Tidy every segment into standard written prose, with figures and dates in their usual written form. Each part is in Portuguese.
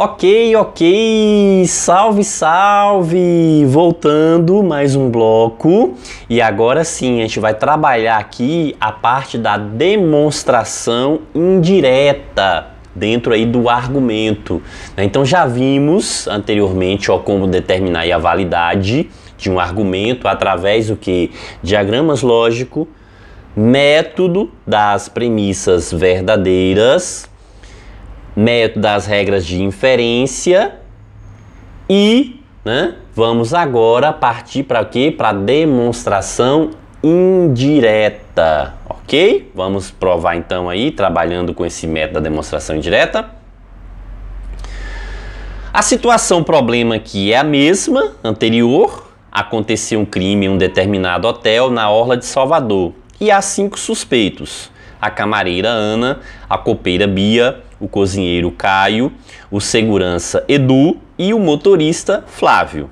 Ok, salve, salve! Voltando mais um bloco e agora sim a gente vai trabalhar aqui a parte da demonstração indireta dentro aí do argumento. Então já vimos anteriormente como determinar aí a validade de um argumento através do que? Diagramas lógicos, método das premissas verdadeiras, método das regras de inferência e vamos agora partir para quê? Para demonstração indireta, ok? Vamos provar então aí, trabalhando com esse método da demonstração indireta. A situação problema aqui é a mesma, anterior. Aconteceu um crime em um determinado hotel na orla de Salvador e há 5 suspeitos: a camareira Ana, a copeira Bia, o cozinheiro Caio, o segurança Edu e o motorista Flávio.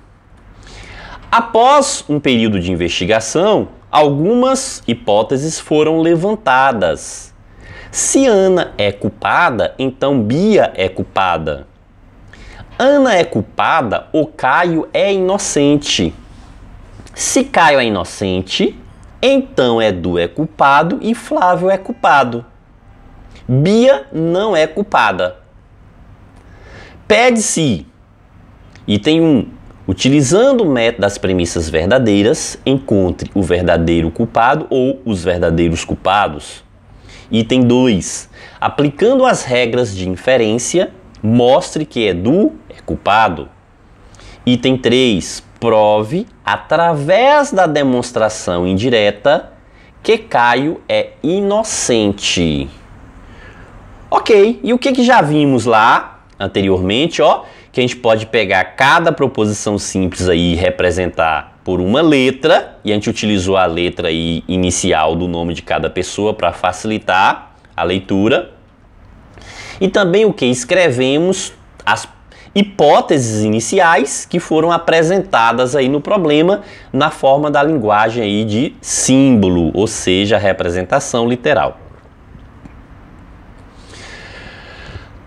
Após um período de investigação, algumas hipóteses foram levantadas. Se Ana é culpada, então Bia é culpada. Ana é culpada ou Caio é inocente. Se Caio é inocente, então Edu é culpado e Flávio é culpado. Bia não é culpada. Pede-se, item 1, utilizando o método das premissas verdadeiras, encontre o verdadeiro culpado ou os verdadeiros culpados. Item 2, aplicando as regras de inferência, mostre que Edu é culpado. Item 3, prove, através da demonstração indireta, que Caio é inocente. Ok, e o que já vimos lá anteriormente, que a gente pode pegar cada proposição simples aí e representar por uma letra, e a gente utilizou a letra aí inicial do nome de cada pessoa para facilitar a leitura. E também o que escrevemos as hipóteses iniciais que foram apresentadas aí no problema na forma da linguagem aí de símbolo, ou seja, representação literal.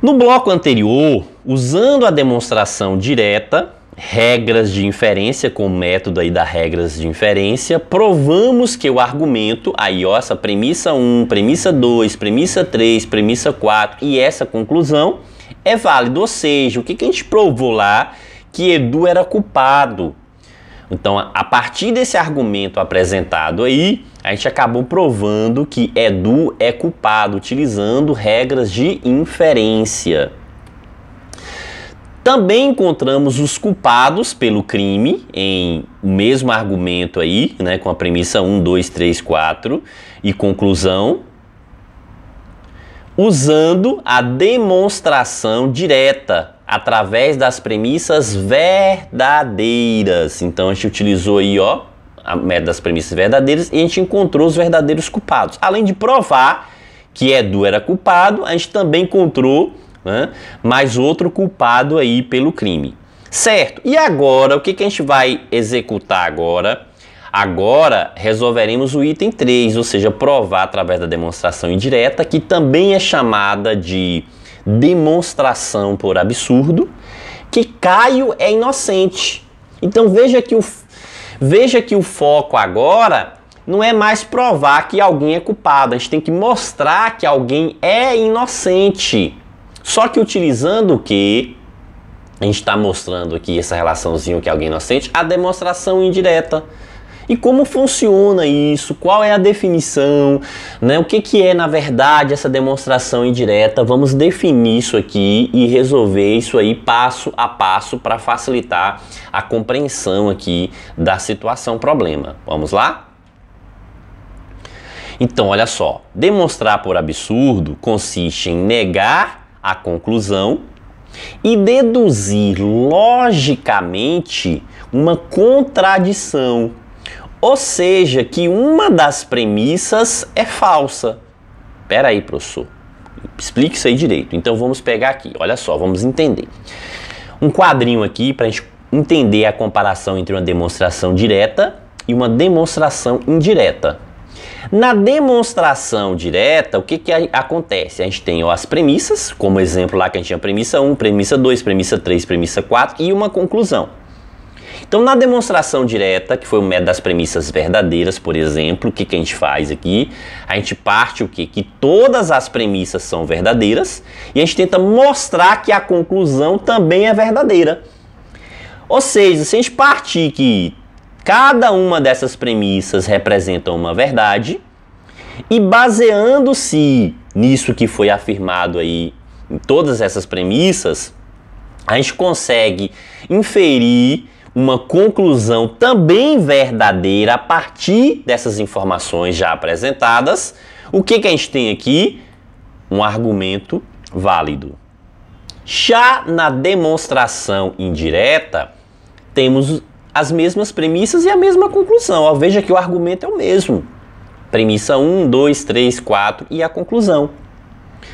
No bloco anterior, usando a demonstração direta, regras de inferência com o método aí das regras de inferência, provamos que o argumento, aí essa premissa 1, premissa 2, premissa 3, premissa 4 e essa conclusão é válido, ou seja, o que a gente provou lá? Que Edu era culpado. Então, a partir desse argumento apresentado aí, a gente acabou provando que Edu é culpado, utilizando regras de inferência. Também encontramos os culpados pelo crime em o mesmo argumento aí, com a premissa 1, 2, 3, 4 e conclusão, usando a demonstração direta através das premissas verdadeiras. Então a gente utilizou aí a método das premissas verdadeiras e a gente encontrou os verdadeiros culpados. Além de provar que Edu era culpado, a gente também encontrou mais outro culpado aí pelo crime. Certo? E agora, o que a gente vai executar agora? Agora resolveremos o item 3, ou seja, provar através da demonstração indireta, que também é chamada de demonstração por absurdo, que Caio é inocente. Então veja que o foco agora não é mais provar que alguém é culpado, a gente tem que mostrar que alguém é inocente. Só que utilizando o que? A gente está mostrando aqui essa relaçãozinha que alguém é inocente, a demonstração indireta. E como funciona isso? Qual é a definição? O que é, na verdade, essa demonstração indireta? Vamos definir isso aqui e resolver isso aí passo a passo para facilitar a compreensão aqui da situação problema. Vamos lá? Então, olha só. Demonstrar por absurdo consiste em negar a conclusão e deduzir logicamente uma contradição. Ou seja, que uma das premissas é falsa. Espera aí, professor. Explique isso aí direito. Então vamos pegar aqui. Olha só, vamos entender. Um quadrinho aqui para a gente entender a comparação entre uma demonstração direta e uma demonstração indireta. Na demonstração direta, o que acontece? A gente tem as premissas, como exemplo lá que a gente tinha premissa 1, premissa 2, premissa 3, premissa 4 e uma conclusão. Então, na demonstração direta, que foi o método das premissas verdadeiras, por exemplo, o que a gente faz aqui? A gente parte o quê? Que todas as premissas são verdadeiras e a gente tenta mostrar que a conclusão também é verdadeira. Ou seja, se a gente partir que cada uma dessas premissas representa uma verdade e baseando-se nisso que foi afirmado aí em todas essas premissas, a gente consegue inferir uma conclusão também verdadeira a partir dessas informações já apresentadas. O que a gente tem aqui? Um argumento válido. Já na demonstração indireta, temos as mesmas premissas e a mesma conclusão. Ó, veja que o argumento é o mesmo. Premissa 1, 2, 3, 4 e a conclusão.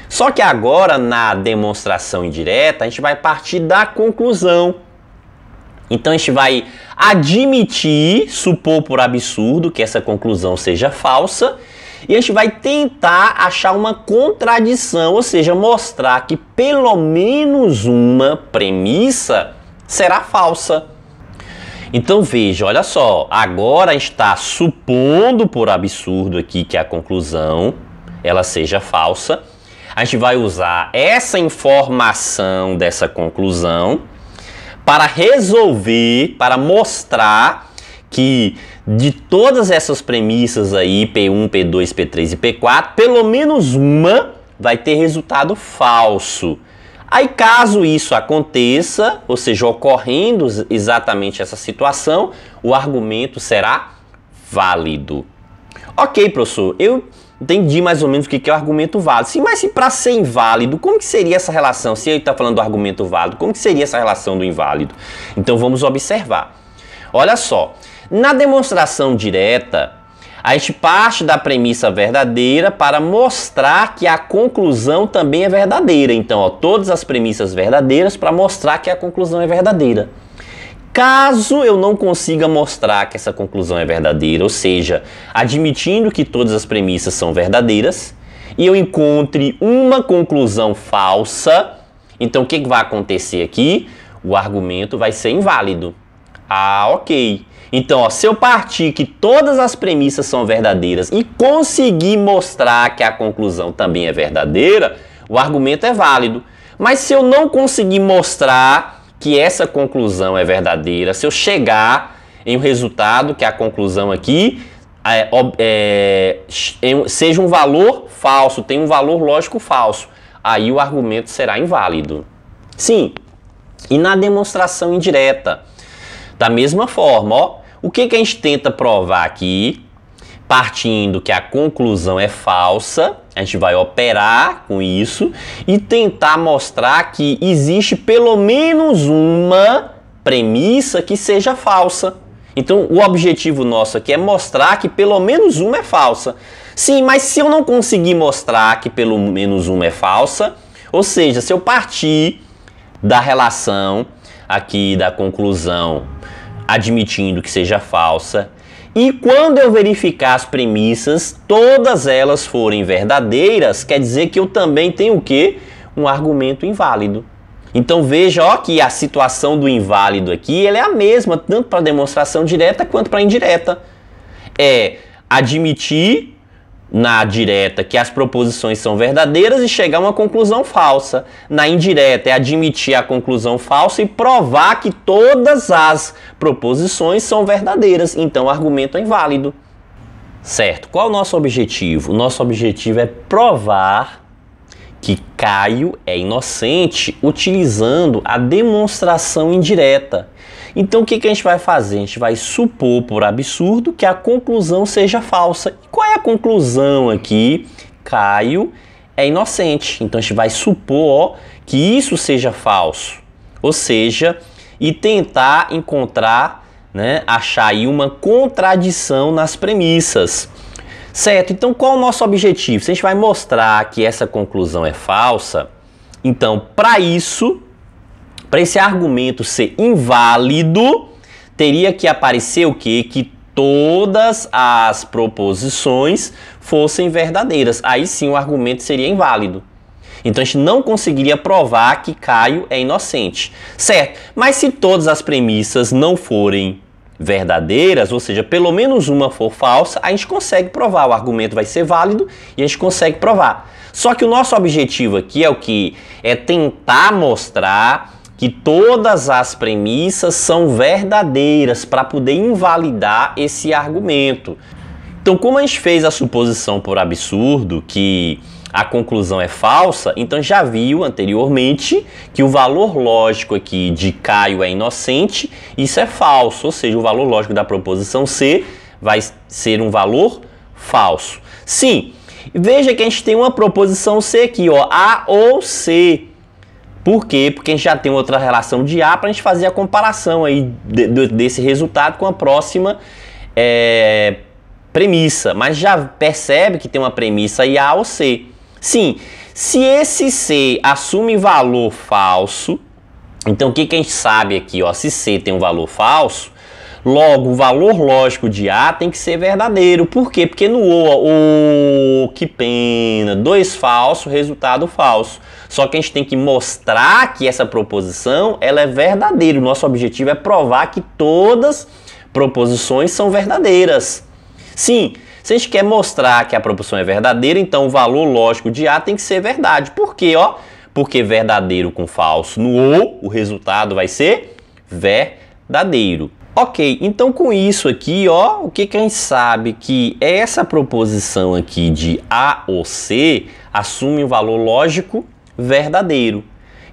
Só que agora, na demonstração indireta, a gente vai partir da conclusão. Então a gente vai admitir, supor por absurdo que essa conclusão seja falsa, e a gente vai tentar achar uma contradição, ou seja, mostrar que pelo menos uma premissa será falsa. Então veja, olha só, agora a gente está supondo por absurdo aqui que a conclusão ela seja falsa. A gente vai usar essa informação dessa conclusão para resolver, para mostrar que de todas essas premissas aí, P1, P2, P3 e P4, pelo menos uma vai ter resultado falso. Aí caso isso aconteça, ou seja, ocorrendo exatamente essa situação, o argumento será válido. Ok, professor, eu entendi mais ou menos o que é o argumento válido. Sim, mas se para ser inválido, como que seria essa relação? Se ele está falando do argumento válido, como que seria essa relação do inválido? Então vamos observar. Olha só, na demonstração direta, a gente parte da premissa verdadeira para mostrar que a conclusão também é verdadeira. Então, ó, todas as premissas verdadeiras para mostrar que a conclusão é verdadeira. Caso eu não consiga mostrar que essa conclusão é verdadeira, ou seja, admitindo que todas as premissas são verdadeiras, e eu encontre uma conclusão falsa, então o que vai acontecer aqui? O argumento vai ser inválido. Ah, ok. Então, ó, se eu partir que todas as premissas são verdadeiras e conseguir mostrar que a conclusão também é verdadeira, o argumento é válido. Mas se eu não conseguir mostrar que essa conclusão é verdadeira, se eu chegar em um resultado que a conclusão aqui seja um valor falso, tem um valor lógico falso, aí o argumento será inválido. Sim, e na demonstração indireta, da mesma forma, ó, o que a gente tenta provar aqui, partindo que a conclusão é falsa, a gente vai operar com isso e tentar mostrar que existe pelo menos uma premissa que seja falsa. Então, o objetivo nosso aqui é mostrar que pelo menos uma é falsa. Sim, mas se eu não conseguir mostrar que pelo menos uma é falsa, ou seja, se eu partir da relação aqui da conclusão, admitindo que seja falsa, e quando eu verificar as premissas, todas elas forem verdadeiras, quer dizer que eu também tenho o quê? Um argumento inválido. Então veja, ó, que a situação do inválido aqui ela é a mesma, tanto para demonstração direta quanto para indireta. É admitir na direta que as proposições são verdadeiras e chegar a uma conclusão falsa. Na indireta é admitir a conclusão falsa e provar que todas as proposições são verdadeiras. Então o argumento é inválido. Certo? Qual é o nosso objetivo? O nosso objetivo é provar que Caio é inocente utilizando a demonstração indireta. Então o que a gente vai fazer? A gente vai supor por absurdo que a conclusão seja falsa. E qual é a conclusão aqui? Caio é inocente. Então a gente vai supor, ó, que isso seja falso. Ou seja, e tentar encontrar, né, achar aí uma contradição nas premissas. Certo? Então qual é o nosso objetivo? Se a gente vai mostrar que essa conclusão é falsa, então para isso, para esse argumento ser inválido, teria que aparecer o quê? Que todas as proposições fossem verdadeiras. Aí sim o argumento seria inválido. Então a gente não conseguiria provar que Caio é inocente, certo? Mas se todas as premissas não forem verdadeiras, ou seja, pelo menos uma for falsa, a gente consegue provar, o argumento vai ser válido e a gente consegue provar. Só que o nosso objetivo aqui é o que? É tentar mostrar que todas as premissas são verdadeiras para poder invalidar esse argumento. Então, como a gente fez a suposição por absurdo que a conclusão é falsa, então já viu anteriormente que o valor lógico aqui de Caio é inocente, isso é falso, ou seja, o valor lógico da proposição C vai ser um valor falso. Sim, veja que a gente tem uma proposição C aqui, ó, A ou C. Por quê? Porque a gente já tem outra relação de A para a gente fazer a comparação aí desse resultado com a próxima premissa. Mas já percebe que tem uma premissa aí A ou C. Sim, se esse C assume valor falso, então o que a gente sabe aqui? Ó, se C tem um valor falso, logo o valor lógico de A tem que ser verdadeiro. Por quê? Porque no O, que pena, 2 falso, resultado falso. Só que a gente tem que mostrar que essa proposição ela é verdadeira. O nosso objetivo é provar que todas proposições são verdadeiras. Sim, se a gente quer mostrar que a proposição é verdadeira, então o valor lógico de A tem que ser verdade. Por quê? Ó? Porque verdadeiro com falso no O resultado vai ser verdadeiro. Ok, então com isso aqui, ó, o que a gente sabe? Que essa proposição aqui de A ou C assume um valor lógico verdadeiro.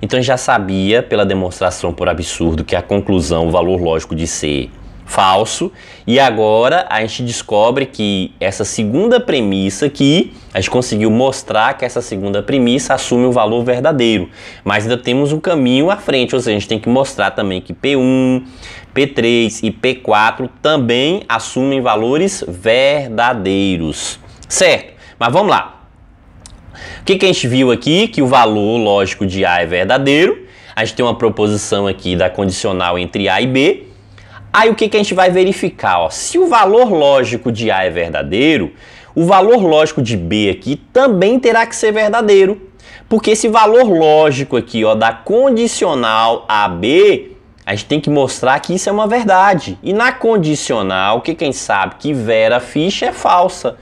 Então já sabia pela demonstração por absurdo que a conclusão, o valor lógico de C falso, e agora a gente descobre que essa segunda premissa aqui, a gente conseguiu mostrar que essa segunda premissa assume o valor verdadeiro, mas ainda temos um caminho à frente, ou seja, a gente tem que mostrar também que P1, P3 e P4 também assumem valores verdadeiros, certo? Mas vamos lá. O que a gente viu aqui? Que o valor lógico de A é verdadeiro. A gente tem uma proposição aqui da condicional entre A e B. Aí o que a gente vai verificar? Ó? Se o valor lógico de A é verdadeiro, o valor lógico de B aqui também terá que ser verdadeiro. Porque esse valor lógico aqui, ó, da condicional AB, a gente tem que mostrar que isso é uma verdade. E na condicional, o que a gente sabe? Que Vera Fischer é falsa.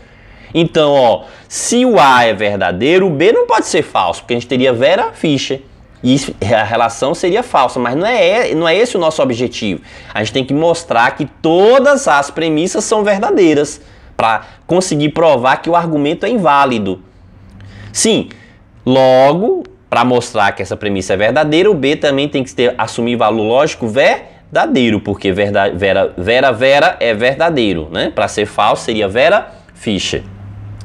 Então, ó, se o A é verdadeiro, o B não pode ser falso, porque a gente teria Vera Fischer. E a relação seria falsa, mas não é esse o nosso objetivo. A gente tem que mostrar que todas as premissas são verdadeiras para conseguir provar que o argumento é inválido. Sim, logo, para mostrar que essa premissa é verdadeira, o B também tem que assumir valor lógico verdadeiro, porque Vera é verdadeiro, né? Para ser falso seria Vera Fischer.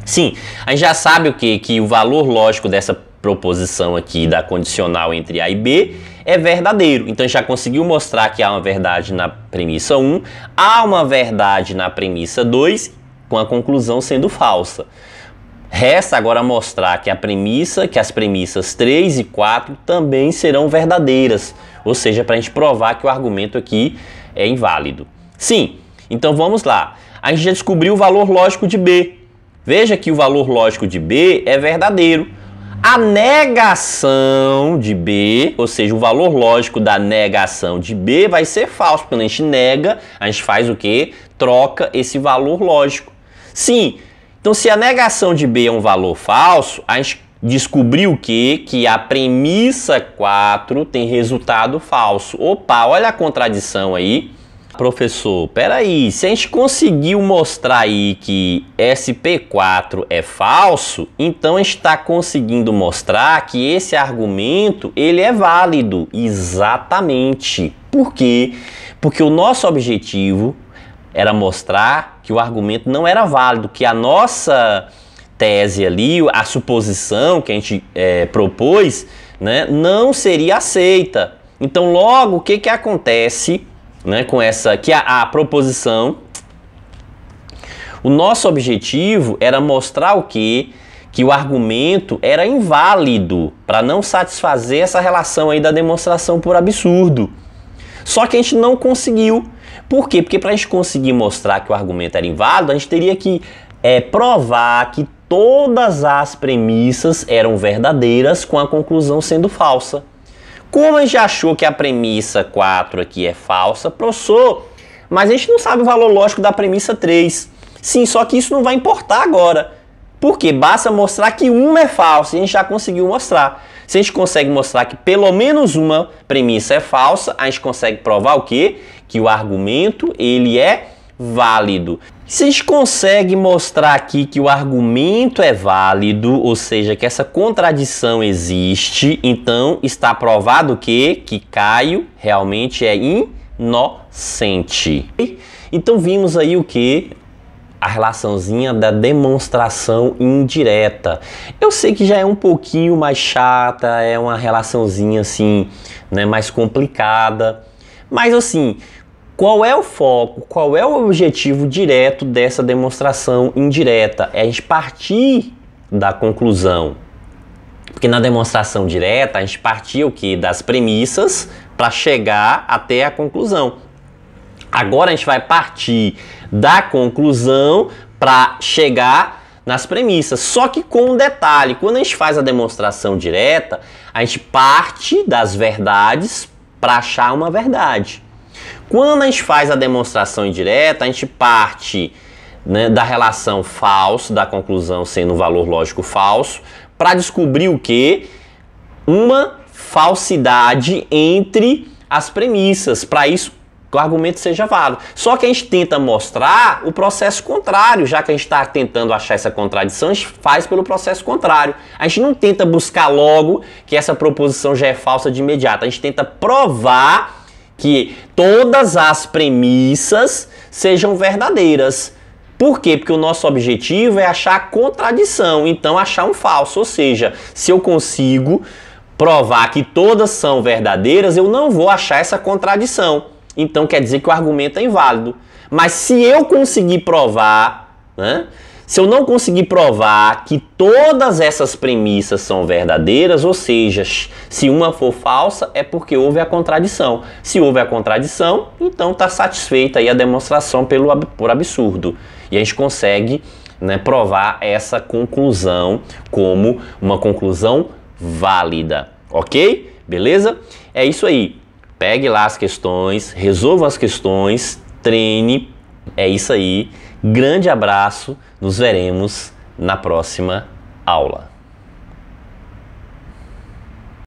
Sim, a gente já sabe o quê? Que o valor lógico dessa proposição aqui da condicional entre A e B é verdadeiro. Então já conseguiu mostrar que há uma verdade na premissa 1, há uma verdade na premissa 2, com a conclusão sendo falsa. Resta agora mostrar que as premissas 3 e 4 também serão verdadeiras, ou seja, para a gente provar que o argumento aqui é inválido. Sim, então vamos lá. A gente já descobriu o valor lógico de B. Veja que o valor lógico de B é verdadeiro. A negação de B, ou seja, o valor lógico da negação de B vai ser falso. Quando a gente nega, a gente faz o quê? Troca esse valor lógico. Sim, então se a negação de B é um valor falso, a gente descobriu o quê? Que a premissa 4 tem resultado falso. Opa, olha a contradição aí. Professor, peraí, se a gente conseguiu mostrar aí que SP4 é falso, então a gente está conseguindo mostrar que esse argumento ele é válido. Exatamente. Por quê? Porque o nosso objetivo era mostrar que o argumento não era válido, que a nossa tese ali, a suposição que a gente propôs, né, não seria aceita. Então logo o que acontece, né, com essa, que a proposição, o nosso objetivo era mostrar o quê? Que o argumento era inválido, para não satisfazer essa relação aí da demonstração por absurdo. Só que a gente não conseguiu. Por quê? Porque para a gente conseguir mostrar que o argumento era inválido, a gente teria que provar que todas as premissas eram verdadeiras com a conclusão sendo falsa. Como a gente achou que a premissa 4 aqui é falsa, professor, mas a gente não sabe o valor lógico da premissa 3. Sim, só que isso não vai importar agora. Porque basta mostrar que uma é falsa e a gente já conseguiu mostrar. Se a gente consegue mostrar que pelo menos uma premissa é falsa, a gente consegue provar o quê? Que o argumento ele é válido. Se a gente consegue mostrar aqui que o argumento é válido, ou seja, que essa contradição existe, então está provado que Caio realmente é inocente. Então vimos aí o que? A relaçãozinha da demonstração indireta. Eu sei que já é um pouquinho mais chata, é uma relaçãozinha assim, né, mais complicada, mas assim, qual é o foco, qual é o objetivo direto dessa demonstração indireta? É a gente partir da conclusão. Porque na demonstração direta, a gente partia o quê? Das premissas para chegar até a conclusão. Agora a gente vai partir da conclusão para chegar nas premissas. Só que com um detalhe, quando a gente faz a demonstração direta, a gente parte das verdades para achar uma verdade. Quando a gente faz a demonstração indireta, a gente parte, né, da relação falso, da conclusão sendo um valor lógico falso, para descobrir o quê? Uma falsidade entre as premissas, para isso que o argumento seja válido. Só que a gente tenta mostrar o processo contrário, já que a gente está tentando achar essa contradição, a gente faz pelo processo contrário. A gente não tenta buscar logo que essa proposição já é falsa de imediato, a gente tenta provar que todas as premissas sejam verdadeiras. Por quê? Porque o nosso objetivo é achar a contradição, então achar um falso. Ou seja, se eu consigo provar que todas são verdadeiras, eu não vou achar essa contradição. Então quer dizer que o argumento é inválido. Mas se eu conseguir provar, né? Se eu não conseguir provar que todas essas premissas são verdadeiras, ou seja, se uma for falsa, é porque houve a contradição. Se houve a contradição, então está satisfeita aí a demonstração por absurdo. E a gente consegue, né, provar essa conclusão como uma conclusão válida. Ok? Beleza? É isso aí. Pegue lá as questões, resolva as questões, treine. É isso aí. Grande abraço, nos veremos na próxima aula.